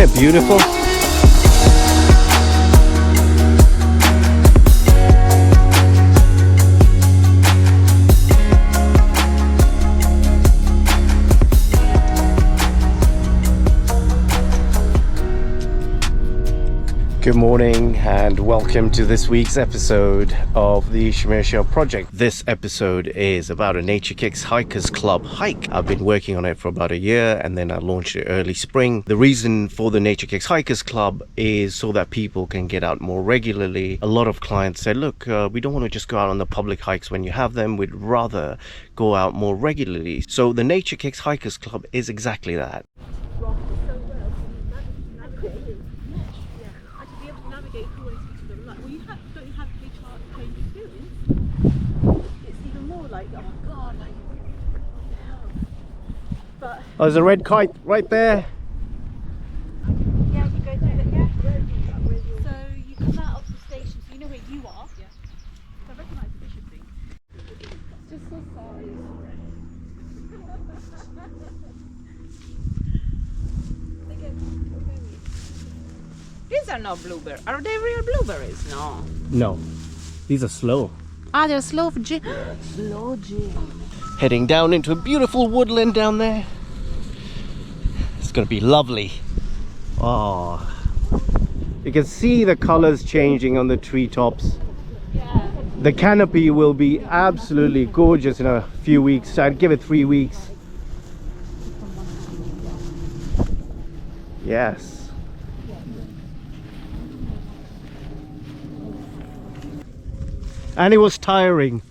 it beautiful? Good morning and welcome to this week's episode of the Shah project. This episode is about a Nature Kicks Hikers Club hike. I've been working on it for about a year and then I launched it early spring. The reason for the Nature Kicks Hikers Club is so that people can get out more regularly. A lot of clients said, look, we don't want to just go out on the public hikes when you have them. We'd rather go out more regularly. So the Nature Kicks Hikers Club is exactly that. Oh, there's a red kite right there. Yeah, you go through it, yeah. So you come out of the station, so you know where you are. Yeah. So I recognise the bishop thing. It's just so sorry. These are not blueberries. Are they real blueberries? No. No, these are slow. Ah, they're slow G. Slow G. Heading down into a beautiful woodland down there. It's gonna be lovely. Oh, you can see the colors changing on the treetops. Yeah. The canopy will be absolutely gorgeous in a few weeks. I'd give it 3 weeks. Yes. And it was tiring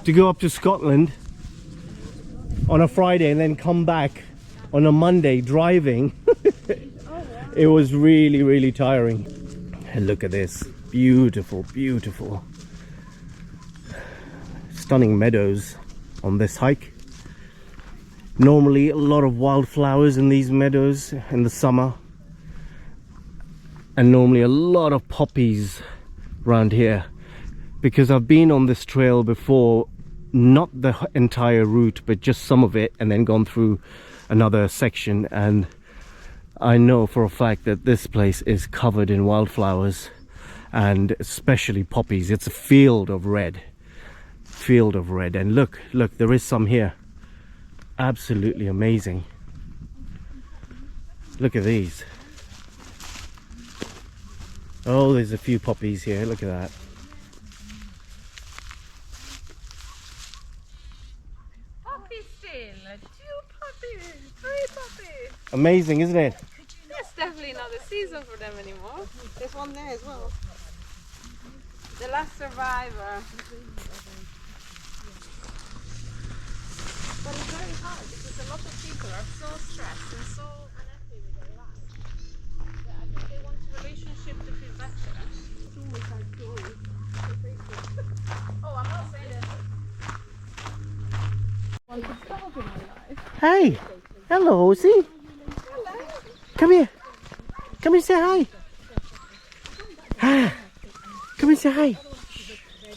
to go up to Scotland on a Friday and then come back on a Monday driving. It was really tiring. And look at this, beautiful stunning meadows on this hike. Normally a lot of wildflowers in these meadows in the summer, and normally a lot of poppies around here, because I've been on this trail before, not the entire route but just some of it, and then gone through another section, and I know for a fact that this place is covered in wildflowers and especially poppies. It's a field of red, and look, there is some here. Absolutely amazing. Look at these. Oh, there's a few poppies here, look at that. Amazing, isn't it? It's definitely not the season for them anymore. There's one there as well. The last survivor. But it's very hard because a lot of people are so stressed and so unhappy with their life that I think they want a relationship to feel better. Oh, I'm not saying that. Hey, hello, see? Come here. Come and say hi. Ah, come and say hi.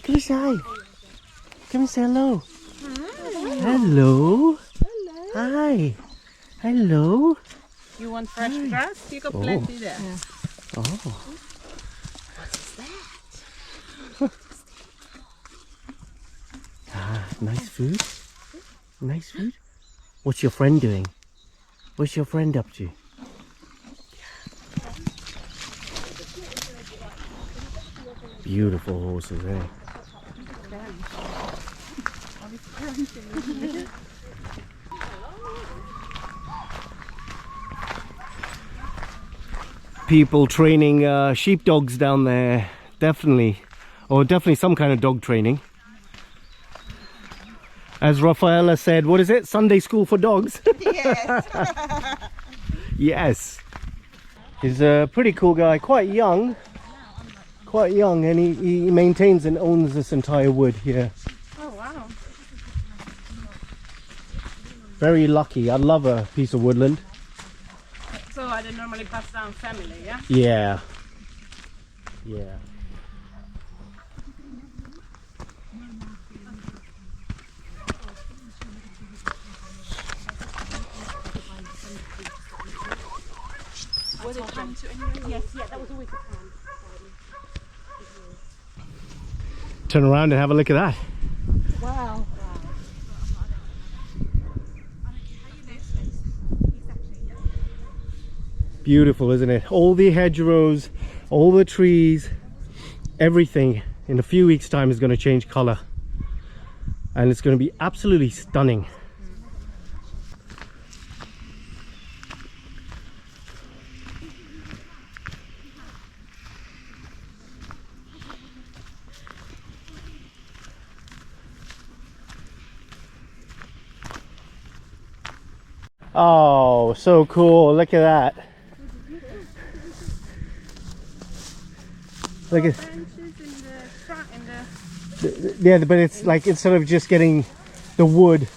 Come and say hi. Come and say hello. Hello. Hi. Hello. You want fresh grass? You got plenty there. Yeah. Oh. What's that? Ah, nice food. Nice food. What's your friend doing? What's your friend up to? Beautiful horses, eh? People training sheepdogs down there, definitely, or definitely some kind of dog training. As Rafaela said, what is it? Sunday school for dogs? Yes. Yes. He's a pretty cool guy, quite young, and he maintains and owns this entire wood here. Oh wow. Very lucky. I love a piece of woodland. So I did normally pass down family, yeah? Yeah. Yeah. Were they come to anyway? Yes, yeah, that was always the plan. Turn around and have a look at that. Wow. Beautiful, isn't it? All the hedgerows, all the trees, everything in a few weeks' time is going to change color. And it's going to be absolutely stunning. Oh, so cool. Look at that. Look at Benches in the front, yeah, but it's like instead of just getting the wood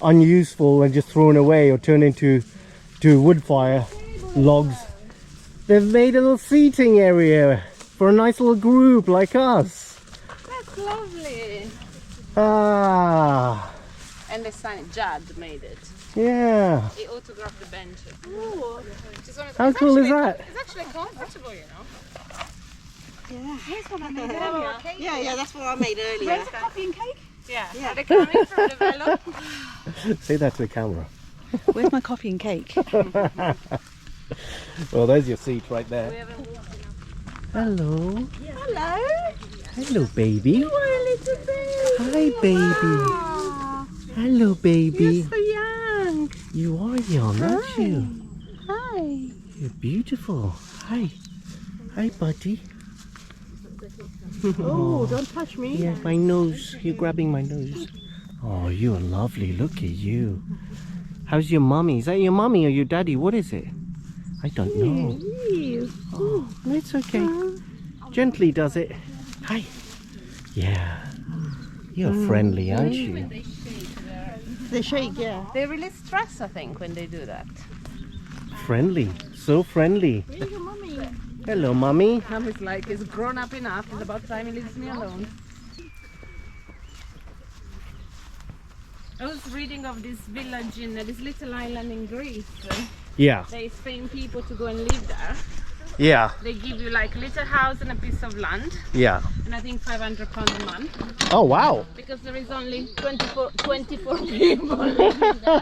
unuseful and just thrown away or turned into wood fire logs, they've made a little seating area for a nice little group like us. That's lovely. Ah, And the sign, Jad made it. yeah. He autographed the benches. How cool is that? It's actually comfortable, you know. Here's what I made earlier. Yeah, that's what I made earlier. Where's the coffee and cake? Yeah. Yeah. Are they coming from the velo? Say that to the camera. Where's my coffee and cake? Well, there's your seat right there. We haven't walked enough. Hello. Hello. Hello, baby. You're a little baby. Hi, baby. Hello, baby. You're so young. You are young, aren't you? Hi. You're beautiful. Hi. Hi, buddy. Oh, don't touch me. Yeah, my nose. You're grabbing my nose. Oh, you're lovely. Look at you. How's your mummy? Is that your mummy or your daddy? What is it? I don't know. Oh, no, it's okay. Gently does it. Hi. Yeah. You're friendly, aren't you? They shake, yeah. They really stress, I think, when they do that. Friendly. So friendly. Where's your mummy? Hello, mummy. Mommy's like, he's grown up enough. It's about time he leaves me alone. I was reading of this village in this little island in Greece. Yeah. They paying people to go and live there. Yeah. They give you like a little house and a piece of land, Yeah. and I think £500 a month, Oh, wow. because there is only 24 people living there.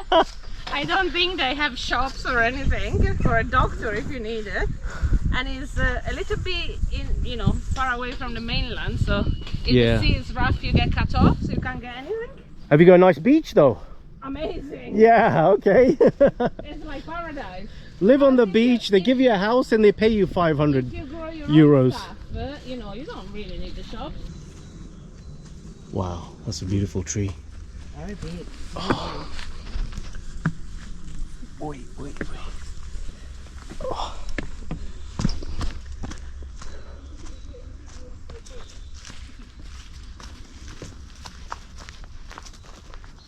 I don't think they have shops or anything for a doctor if you need it. And it's a little bit far away from the mainland, so if Yeah. the sea is rough you get cut off, so you can't get anything. Have you got a nice beach, though? Amazing. Yeah, okay. It's like paradise. Live on the beach, they give you a house and they pay you 500 If you grow your euros. own stuff, you don't really need the shops. Wow, that's a beautiful tree. I did. Wait. Oh.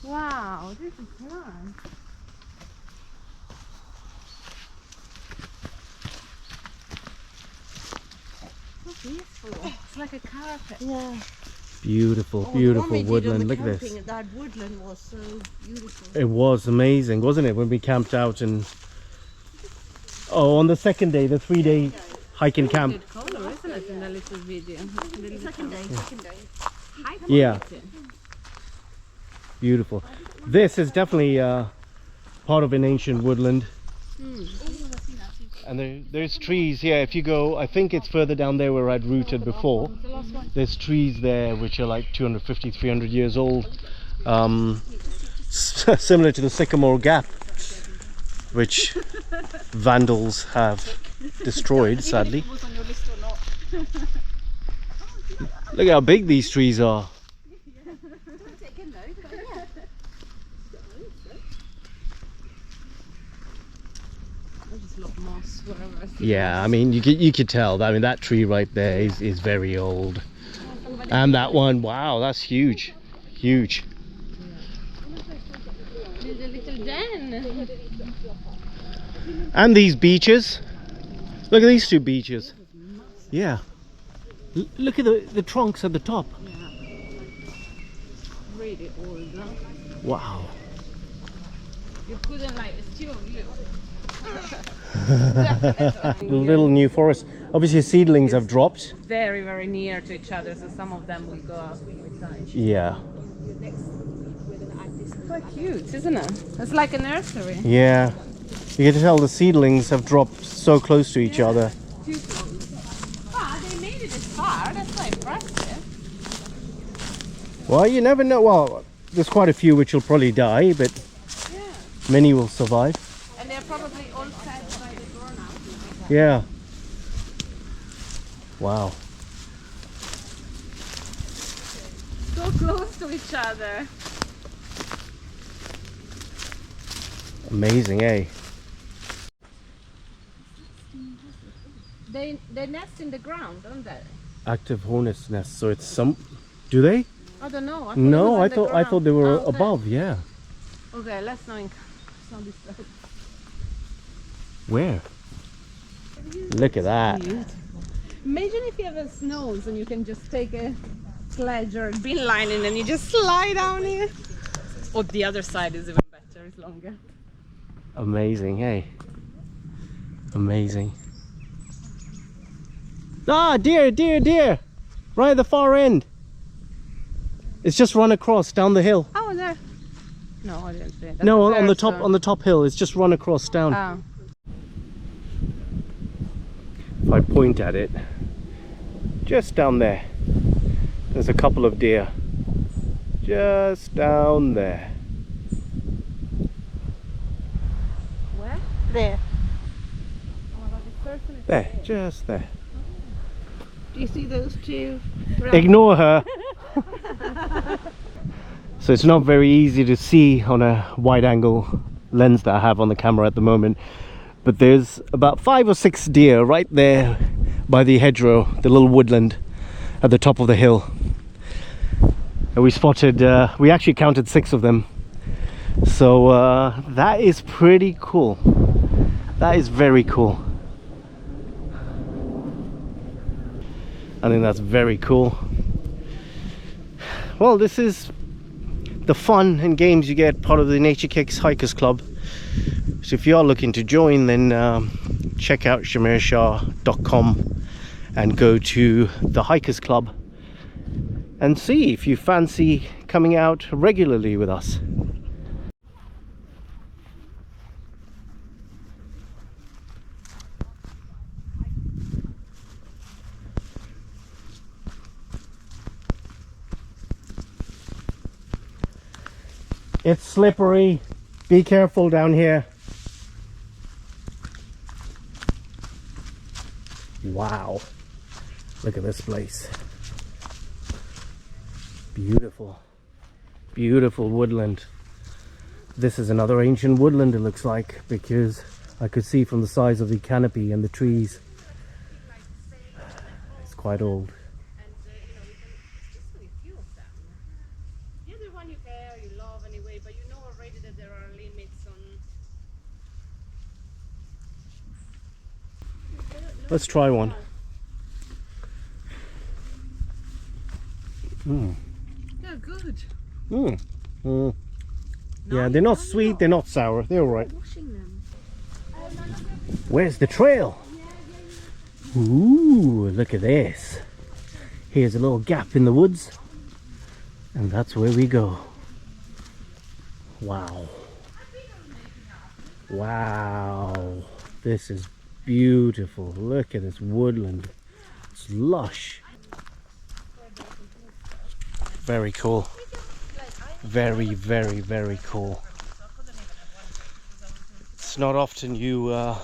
Wow, this is nice. So peaceful. It's like a carpet. Yeah. Beautiful, Oh, beautiful the one we did on woodland. the Look at this. camping, that woodland was so beautiful. It was amazing, wasn't it, when we camped out and... Oh, on the second day, the 3-day hiking camp. Good color, isn't it, in the little video? Second day. Yeah. Beautiful. This is definitely part of an ancient woodland. And there's trees here. If you go, I think it's further down there where I'd routed before. There's trees there which are like 250, 300 years old. Similar to the Sycamore Gap, which vandals have destroyed, sadly. Look how big these trees are. Yeah, I mean, you could tell. I mean, that tree right there is very old. And that one, wow, that's huge. Huge. There's a little den. And these beeches. Look at these two beeches. Yeah. Look at the trunks at the top. Really old, no? Wow. You couldn't like, it's too you. Definitely. Little new forest. Obviously seedlings have dropped. Very, very near to each other, so some of them will go out with time. Yeah. Quite cute, isn't it? It's like a nursery. Yeah. You can tell the seedlings have dropped so close to each other. Too close. Wow, they made it this far. That's quite impressive. Well, you never know. Well, there's quite a few which will probably die, but Yeah. many will survive. And they're probably all fed by the door now. Yeah. Wow. So close to each other. Amazing, eh? They nest in the ground, don't they? Active hornet's nest. So it's some. Do they? I don't know. I thought it No, was I in the thought ground. they were Oh, okay. above. Yeah. Okay, let's not disturb. Where? Look at that. Imagine if you have a snows and you can just take a sledge or a bin line and then you just slide down here. Or the other side is even better, it's longer. Amazing, hey? Amazing. Ah, deer, deer, deer! Right at the far end. It's just run across down the hill. Oh, there. No, I didn't see it. That's No, a on the bird, top, so- on the top hill. It's just run across down. Oh. If I point at it, just down there, there's a couple of deer. Just down there. Where? There. Oh, like this person is There, just there. Do you see those two? Ignore her. So it's not very easy to see on a wide angle lens that I have on the camera at the moment, but there's about 5 or 6 deer right there by the hedgerow, the little woodland at the top of the hill. And we spotted, we actually counted 6 of them. So that is pretty cool. That is very cool. I think that's very cool. Well, this is the fun and games you get part of the Nature Kicks Hikers Club. So if you are looking to join, then check out shamirshah.com and go to the Hikers Club and see if you fancy coming out regularly with us. It's slippery. Be careful down here. Wow. Look at this place. Beautiful. Beautiful woodland. This is another ancient woodland, it looks like, because I could see from the size of the canopy and the trees. It's quite old. The other one you care, you love anyway, but you know already that there are limits on. Let's try one. They're good. Yeah, they're not sweet, they're not sour, they're alright. Washing them. Where's the trail? Ooh, look at this. Here's a little gap in the woods, and that's where we go. Wow. Wow. This is beautiful. Look at this woodland. It's lush. Very cool. Very, very, very cool. It's not often you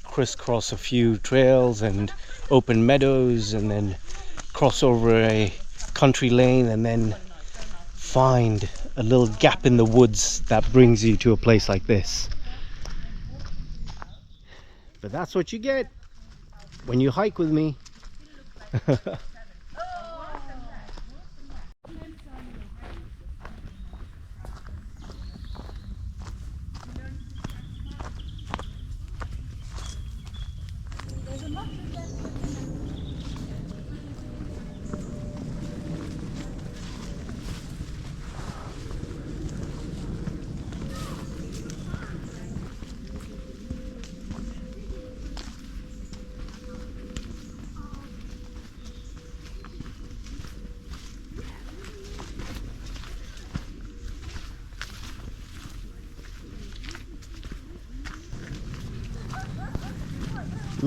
crisscross a few trails and open meadows and then cross over a country lane and then find a little gap in the woods that brings you to a place like this. But that's what you get when you hike with me.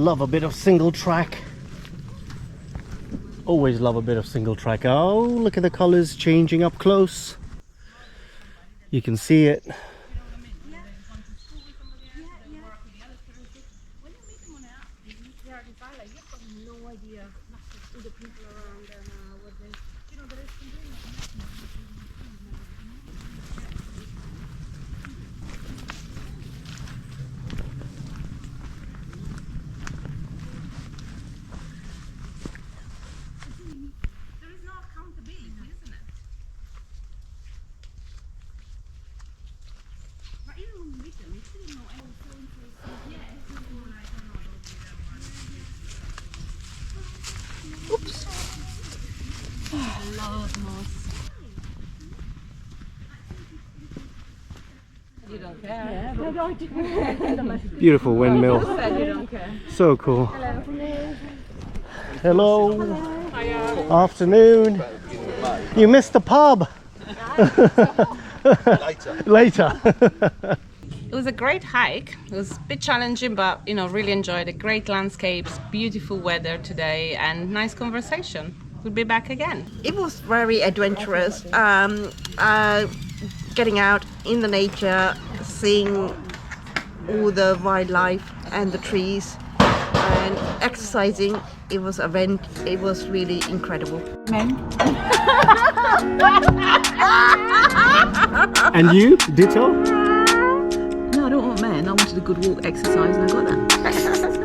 love a bit of single track. Always love a bit of single track. Oh, look at the colors changing up close. You can see it. You don't care. Beautiful windmill. You don't care. So cool. Hello. Afternoon. You missed the pub. Later. It was a great hike. It was a bit challenging, but you know, really enjoyed it. Great landscapes, beautiful weather today, and nice conversation. We'll be back again. It was very adventurous. Getting out in the nature, seeing all the wildlife and the trees, and exercising. It was really incredible. And you? Ditto? No, I don't want men. I wanted a good walk, exercise, and I got that.